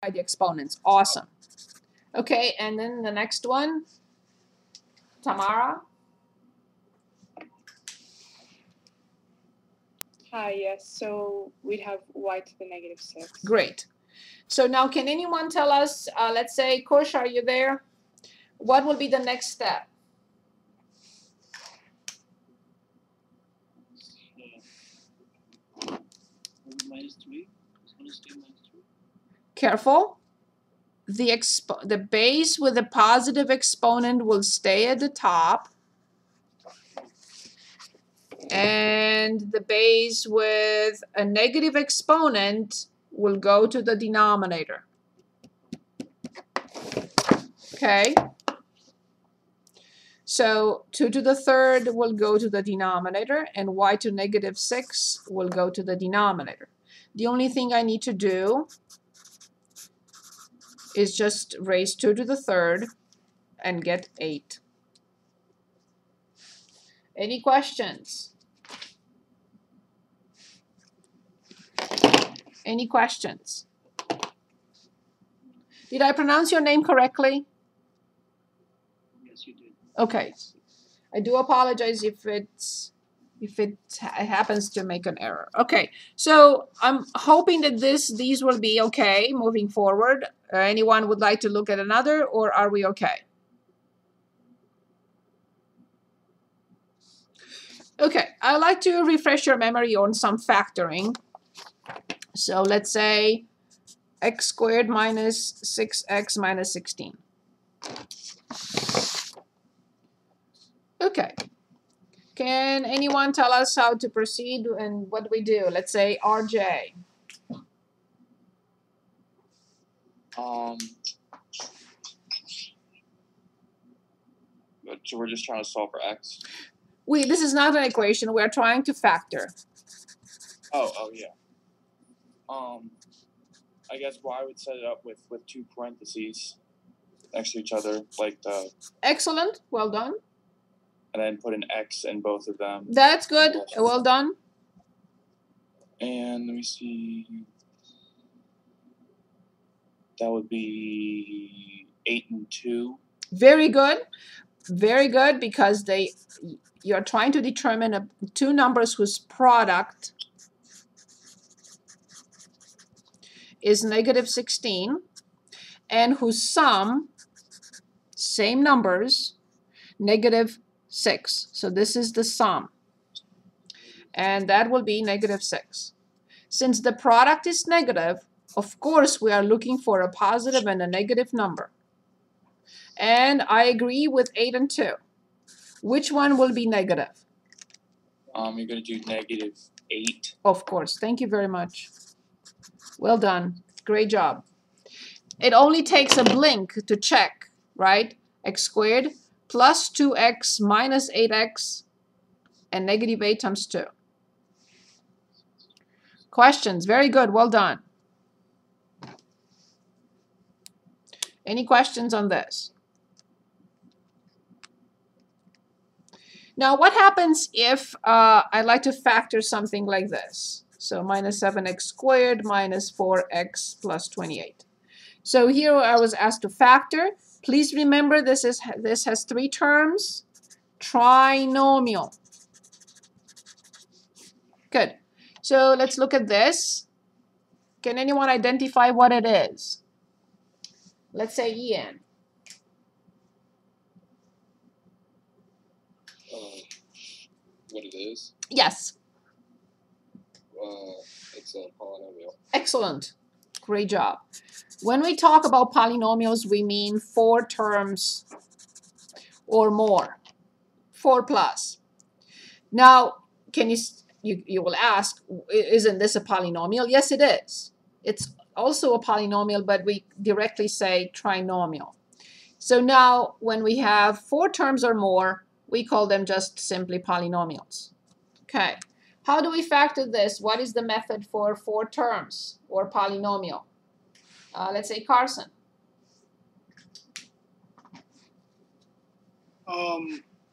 by the exponents. Awesome. Okay, and then the next one, Tamara. Hi, yes, so we'd have y to the -6. Great. So now can anyone tell us, let's say, Kush, are you there? What will be the next step? -3. It's going to stay -3. Careful. The base with a positive exponent will stay at the top. And the base with a negative exponent will go to the denominator. Okay? So 2 to the third will go to the denominator, and y to -6 will go to the denominator. The only thing I need to do is just raise 2 to the third and get 8. Any questions? Any questions? Did I pronounce your name correctly? Yes, you did. Okay. I do apologize if it happens to make an error. Okay, so I'm hoping that these will be okay moving forward. Anyone would like to look at another, or are we okay? Okay, I'd like to refresh your memory on some factoring. So let's say x squared minus 6x minus 16. Okay. Can anyone tell us how to proceed and what we do? Let's say RJ. So we're just trying to solve for x? This is not an equation. We're trying to factor. Oh yeah. I guess I would set it up with 2 parentheses next to each other, like the. Excellent. Well done. And then put an x in both of them. That's good. Well done. And let me see. That would be 8 and 2. Very good. Very good, because you're trying to determine two numbers whose product is -16 and whose sum, same numbers, -6. So this is the sum. And that will be -6. Since the product is negative, of course we are looking for a positive and a negative number. And I agree with 8 and 2. Which one will be negative? You're going to do -8. Of course. Thank you very much. Well done. Great job. It only takes a blink to check, right? X squared plus 2x minus 8x and -8 times 2. Questions? Very good. Well done. Any questions on this? Now, what happens if I'd like to factor something like this? So -7x squared minus 4x plus 28. So here I was asked to factor. Please remember this has 3 terms. Trinomial. Good. So let's look at this. Can anyone identify what it is? Let's say Ian. What it is? Yes. It's a polynomial. Excellent. Great job. When we talk about polynomials, we mean 4 terms or more. 4 plus. Now, you will ask, isn't this a polynomial? Yes, it is. It's also a polynomial, but we directly say trinomial. So now, when we have 4 terms or more, we call them just simply polynomials. Okay. How do we factor this? What is the method for 4 terms or polynomial? Let's say Carson.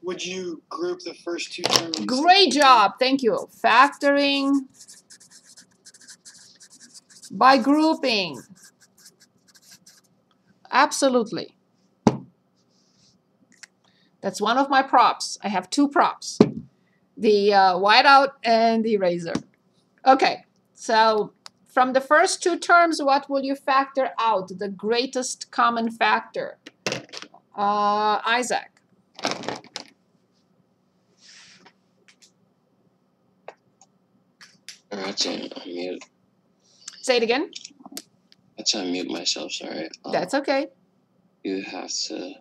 Would you group the first 2 terms? Great job. Thank you. Factoring by grouping. Absolutely. That's one of my props. I have two props, the whiteout and the eraser. Okay, so from the first two terms, what will you factor out? The greatest common factor. Isaac. I had to unmute. Say it again. I had to unmute myself, sorry. That's okay. You have to,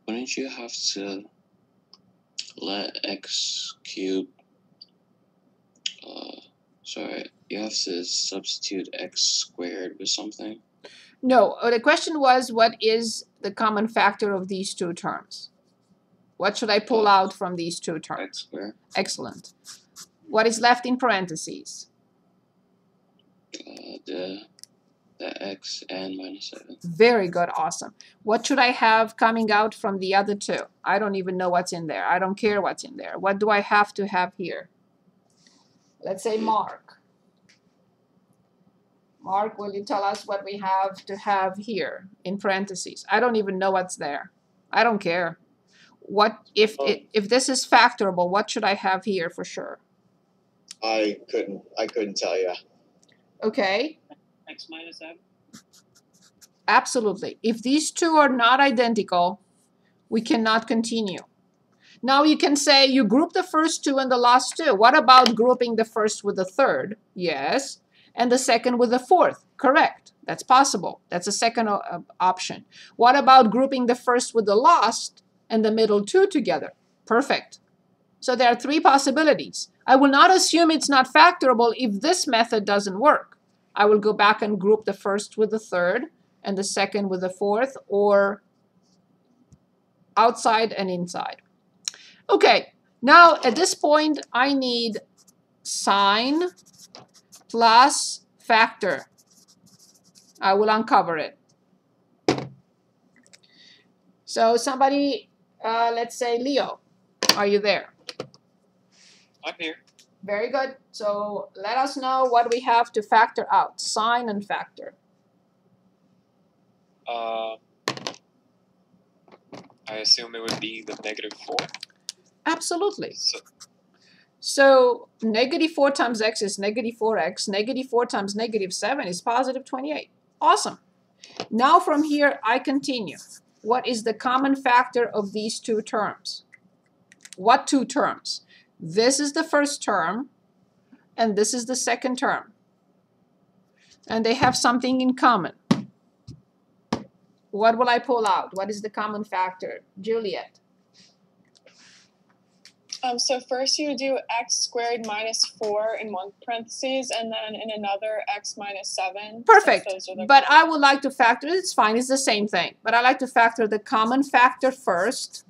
wouldn't you have to let x cubed, sorry, you have to substitute x squared with something? No, the question was, what is the common factor of these two terms? What should I pull out from these two terms? X squared. Excellent. What is left in parentheses? The x and minus 7. Very good, awesome. What should I have coming out from the other two? I don't even know what's in there. I don't care what's in there. What do I have to have here? Let's say Mark. Mark, will you tell us what we have to have here in parentheses? I don't even know what's there. I don't care. What if this is factorable, what should I have here for sure? I couldn't tell you. Okay. X minus 7. Absolutely. If these two are not identical, we cannot continue. Now you can say you group the first two and the last two. What about grouping the first with the third? Yes. And the second with the fourth? Correct. That's possible. That's a second option. What about grouping the first with the last and the middle two together? Perfect. So there are three possibilities. I will not assume it's not factorable if this method doesn't work. I will go back and group the first with the third and the second with the fourth, or outside and inside. Okay, now at this point I need sign plus factor. I will uncover it. So somebody, let's say Leo, are you there? I'm here. Very good. So let us know what we have to factor out, sign and factor. I assume it would be the -4. Absolutely. So, So -4 times x is -4x. -4 times -7 is +28. Awesome. Now from here, I continue. What is the common factor of these two terms? What two terms? This is the first term, and this is the second term. And they have something in common. What will I pull out? What is the common factor? Juliet. So first you would do x squared minus 4 in one parentheses, and then in another x minus 7. Perfect. But I would like to factor, it's fine, it's the same thing. But I like to factor the common factor first.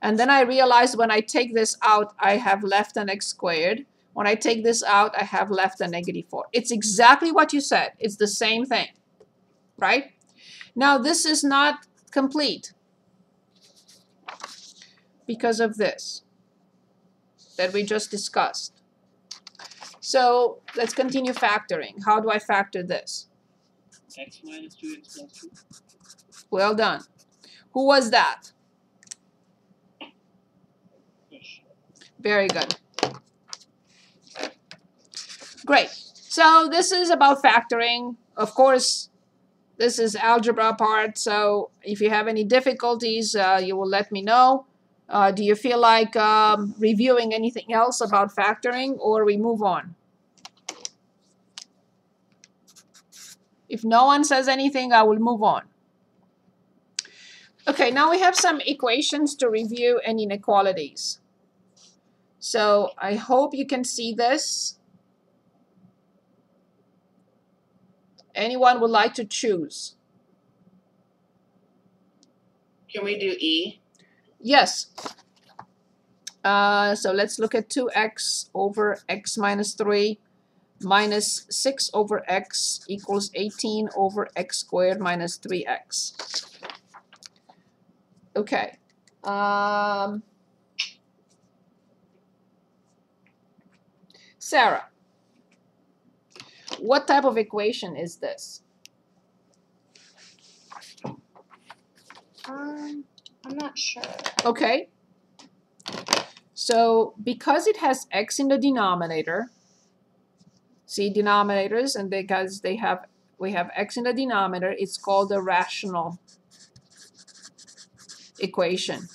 And then I realize when I take this out, I have left an x squared. When I take this out, I have left a -4. It's exactly what you said. It's the same thing, right? Now this is not complete because of this that we just discussed. So let's continue factoring. How do I factor this? X minus 2x plus 2. Well done. Who was that? Push. Very good. Great. So this is about factoring. Of course, this is algebra part, so if you have any difficulties, you will let me know. Do you feel like reviewing anything else about factoring, or we move on? If no one says anything, I will move on. Okay, now we have some equations to review and inequalities. So I hope you can see this. Anyone would like to choose? Can we do E? Yes. So let's look at 2x over x minus 3 minus 6 over x equals 18 over x squared minus 3x. Okay. Sarah, what type of equation is this? not sure. Okay. So because it has x in the denominator, see denominators, and because we have x in the denominator, it's called a rational equation.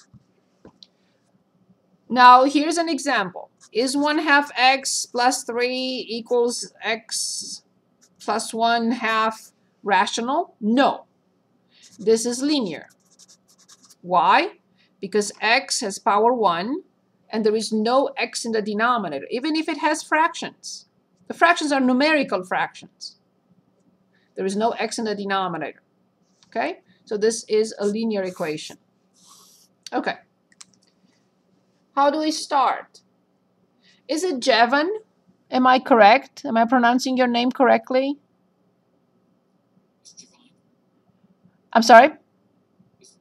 Now here's an example. Is 1/2 x plus 3 equals x plus 1/2 rational? No. This is linear. Why? Because x has power 1 and there is no x in the denominator, even if it has fractions. The fractions are numerical fractions. There is no x in the denominator. Okay? So this is a linear equation. Okay. How do we start? Is it Jevon? Am I correct? Am I pronouncing your name correctly? I'm sorry?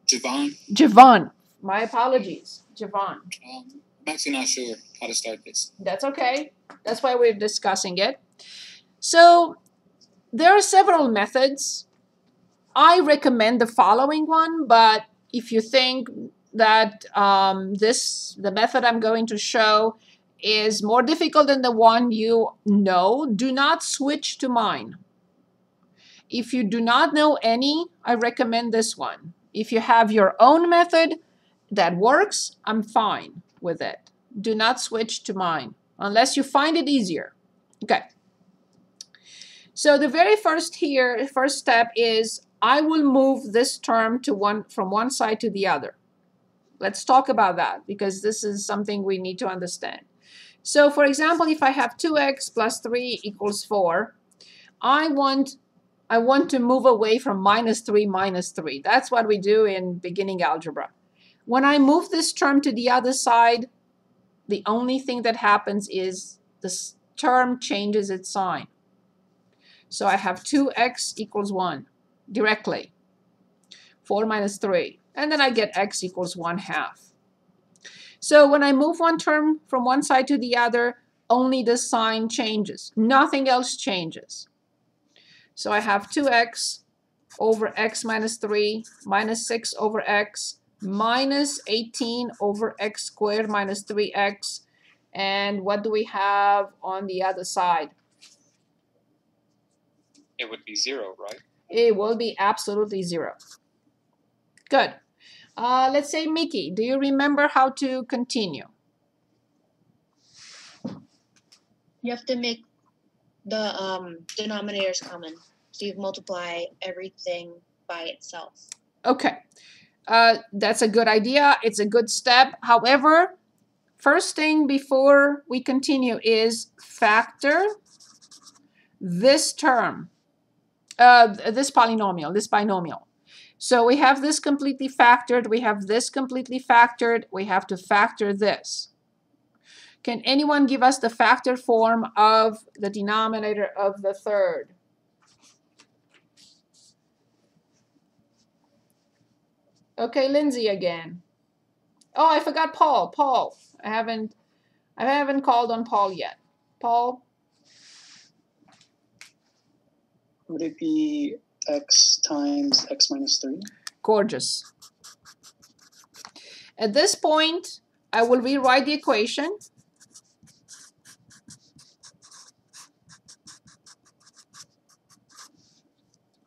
Javon. Javon. My apologies. Javon. I'm actually not sure how to start this. That's okay. That's why we're discussing it. So there are several methods. I recommend the following one, but if you think that the method I'm going to show is more difficult than the one you know, do not switch to mine. If you do not know any, I recommend this one. If you have your own method that works, I'm fine with it. Do not switch to mine unless you find it easier. Okay. So the very first step is I will move this term from one side to the other. Let's talk about that because this is something we need to understand. So for example, if I have 2x plus 3 equals 4, I want to move away from -3, -3. That's what we do in beginning algebra. When I move this term to the other side, the only thing that happens is this term changes its sign. So I have 2x equals 1 directly. 4 minus 3. And then I get x equals 1/2. So when I move one term from one side to the other, only the sign changes. Nothing else changes. So I have 2x over x minus 3 minus 6 over x minus 18 over x squared minus 3x. And what do we have on the other side? It would be 0, right? It will be absolutely 0. Good. Let's say Mickey, do you remember how to continue? You have to make the denominators common. So you multiply everything by itself. Okay. That's a good idea. It's a good step. However, first thing before we continue is factor this term, this binomial. So we have this completely factored. We have this completely factored. We have to factor this. Can anyone give us the factor form of the denominator of the third? Okay, Lindsay again. Oh, I forgot Paul. Paul. I haven't called on Paul yet. Paul? Would it be x times x minus 3? Gorgeous. At this point, I will rewrite the equation.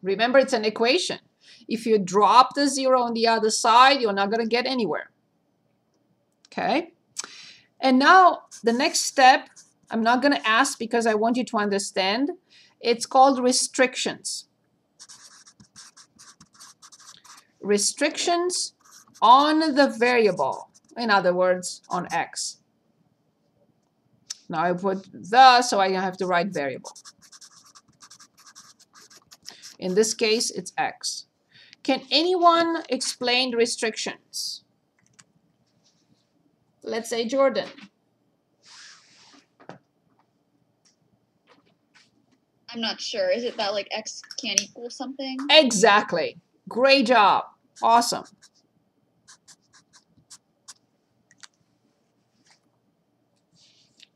Remember, it's an equation. If you drop the 0 on the other side, you're not going to get anywhere. Okay? And now, the next step, I'm not going to ask because I want you to understand. It's called restrictions. Restrictions on the variable. In other words, on x. Now I put the, so I have to write variable. In this case, it's x. Can anyone explain the restrictions? Let's say Jordan. I'm not sure. Is it that like x can't equal something? Exactly. Great job. Awesome.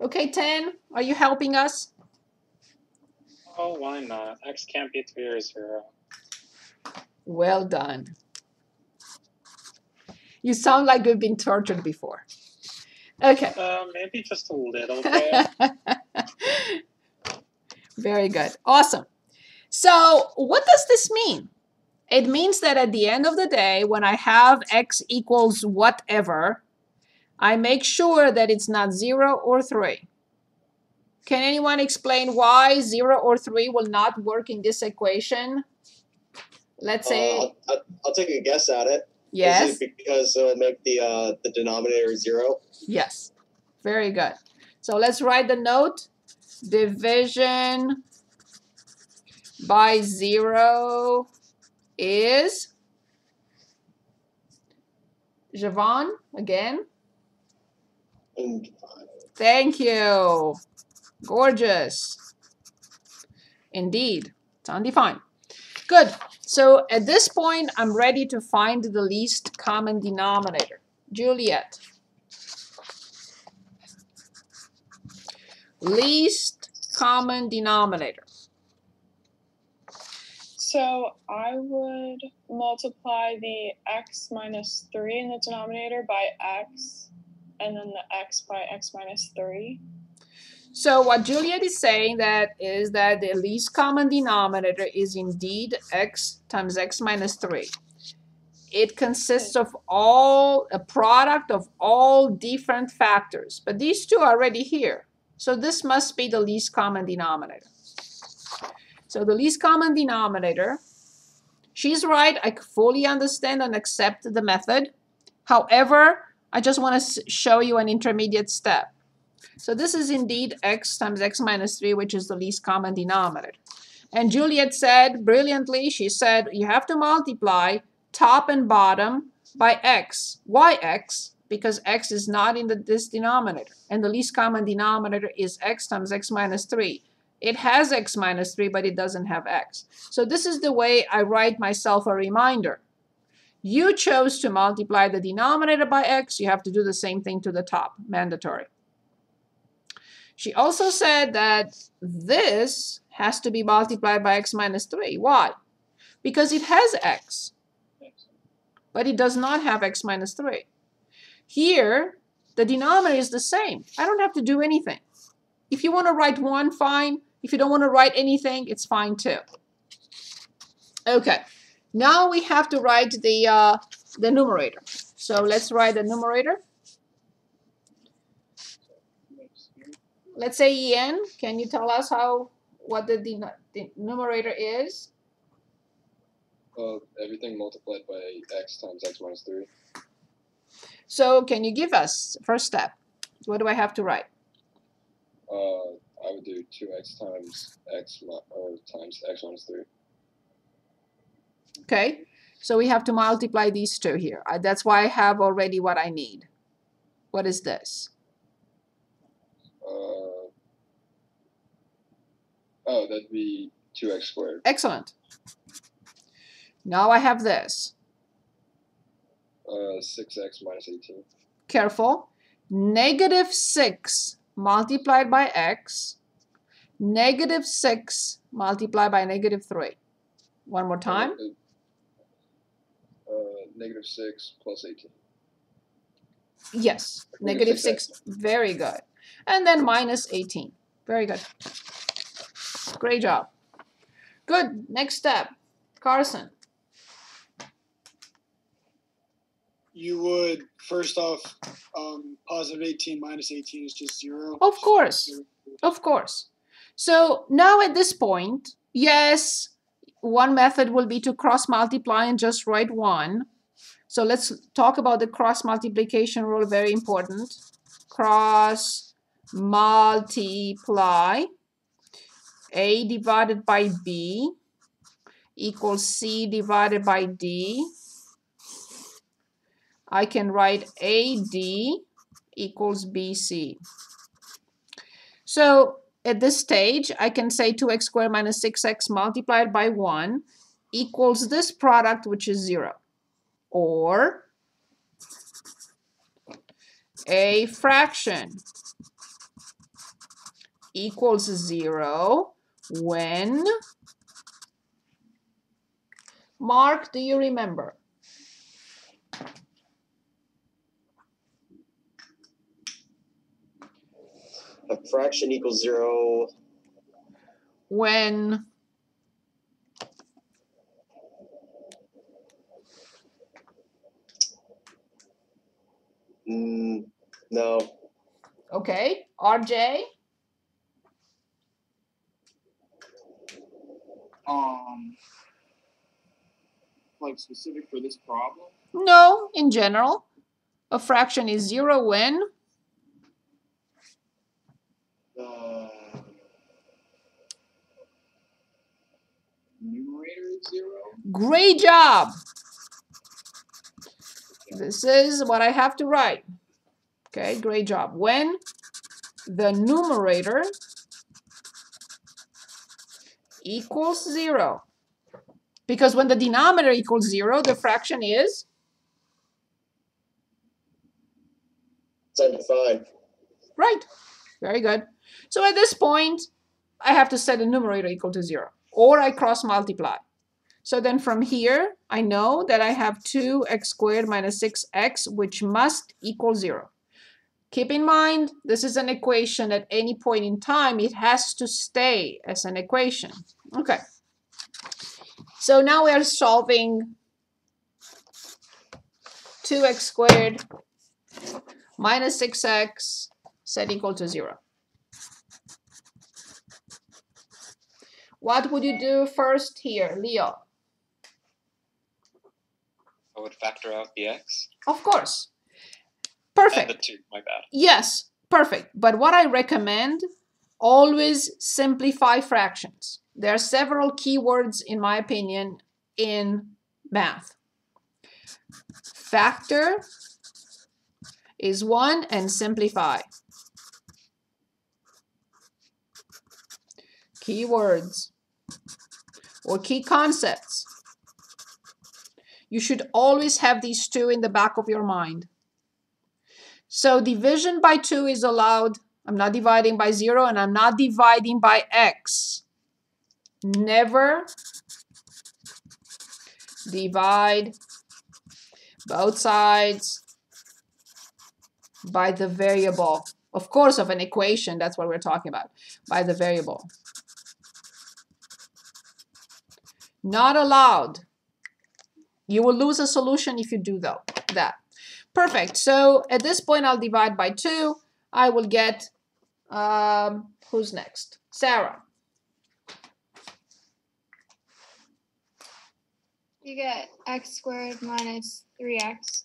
Okay, 10, are you helping us? Oh, why not? X can't be 3 or 0. Well done. You sound like you've been tortured before. Okay. Maybe just a little bit. Very good. Awesome. So what does this mean? It means that at the end of the day, when I have x equals whatever, I make sure that it's not 0 or 3. Can anyone explain why 0 or 3 will not work in this equation? Let's say... I'll take a guess at it. Yes. Is it because it'll make the denominator 0? Yes. Very good. So let's write the note. Division by 0 is... Javon, again. Thank you. Gorgeous. Indeed. It's undefined. Good. So at this point, I'm ready to find the least common denominator. Juliet. Least common denominator. So I would multiply the x minus 3 in the denominator by x, and then the x by x minus 3. So what Juliet is saying is that the least common denominator is indeed x times x minus 3. It consists of a product of all different factors. But these two are already here. So this must be the least common denominator. So the least common denominator, she's right. I fully understand and accept the method. However, I just want to show you an intermediate step. So this is indeed x times x minus 3, which is the least common denominator. And Juliet said brilliantly, she said, you have to multiply top and bottom by x. Why x? Because x is not in this denominator. And the least common denominator is x times x minus 3. It has x minus 3, but it doesn't have x. So this is the way I write myself a reminder. You chose to multiply the denominator by x. You have to do the same thing to the top. Mandatory. She also said that this has to be multiplied by x minus 3. Why? Because it has x, but it does not have x minus 3. Here, the denominator is the same. I don't have to do anything. If you want to write 1, fine. If you don't want to write anything, it's fine too. Okay, now we have to write the numerator. So let's write the numerator. Let's say Ian, can you tell us what the numerator is? Everything multiplied by x times x minus 3. So can you give us first step? What do I have to write? I would do 2x times x times x minus 3. Okay, so we have to multiply these two here. That's why I have already what I need. What is this? Oh, that'd be 2x squared. Excellent. Now I have this. 6x minus 18. Careful. Negative 6 multiplied by x. Negative 6 multiplied by negative 3. One more time. Negative 6 plus 18. Yes, negative 6. Very good. And then minus 18. Very good. Great job. Good. Next step. Carson. You would, first off, positive 18 minus 18 is just 0. Of course. Of course. So now at this point, yes, one method will be to cross multiply and just write 1. So let's talk about the cross multiplication rule, very important. Cross multiply. A divided by B equals C divided by D. I can write AD equals BC. So at this stage, I can say 2x squared minus 6x multiplied by 1 equals this product, which is 0. Or a fraction equals 0 when, Mark, do you remember? A fraction equals 0 when no. okay, RJ. Like specific for this problem? No, in general, a fraction is 0 when The numerator is 0. great job. This is what I have to write. Okay, great job. When the numerator equals 0. Because when the denominator equals 0, the fraction is simplified. Right. Very good. So at this point, I have to set the numerator equal to 0, or I cross multiply. So then from here, I know that I have 2x squared minus 6x, which must equal 0. Keep in mind, this is an equation. At any point in time, it has to stay as an equation. Okay. So now we are solving 2x squared minus 6x set equal to 0. What would you do first here, Leo? I would factor out the x. Of course. Perfect. And the 2, my bad. Yes, perfect. But what I recommend, always simplify fractions. There are several keywords, in my opinion, in math. Factor is one, and simplify. Keywords or key concepts. You should always have these two in the back of your mind. So division by 2 is allowed. I'm not dividing by 0, and I'm not dividing by x. Never divide both sides by the variable. Of course, of an equation, that's what we're talking about, by the variable. Not allowed. You will lose a solution if you do that. Perfect. So at this point, I'll divide by 2. I will get, who's next? Sarah. You get x squared minus 3x.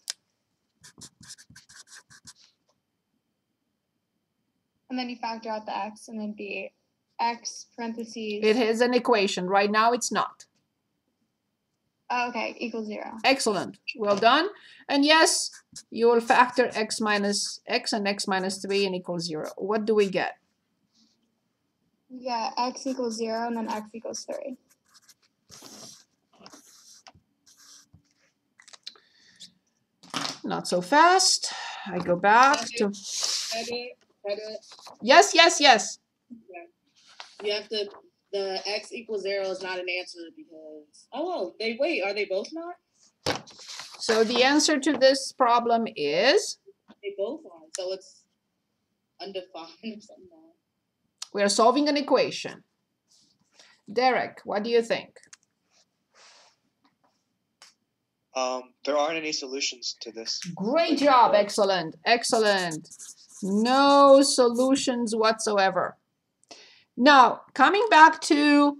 And then you factor out the x, and then be x parentheses. It is an equation. Right now, it's not. Oh, okay, equals 0. Excellent. Well done. And yes, you will factor x minus x and x minus 3 and equals 0. What do we get? You get x equals 0, and then x equals 3. Not so fast. I go back to... Edit. Yes, yes, yes. Okay. You have to, the x equals 0 is not an answer because, are they both not? So the answer to this problem is? They both aren't, so it's undefined or something. We are solving an equation. Derek, what do you think? There aren't any solutions to this. Great job. Excellent. Excellent. No solutions whatsoever. Now, coming back to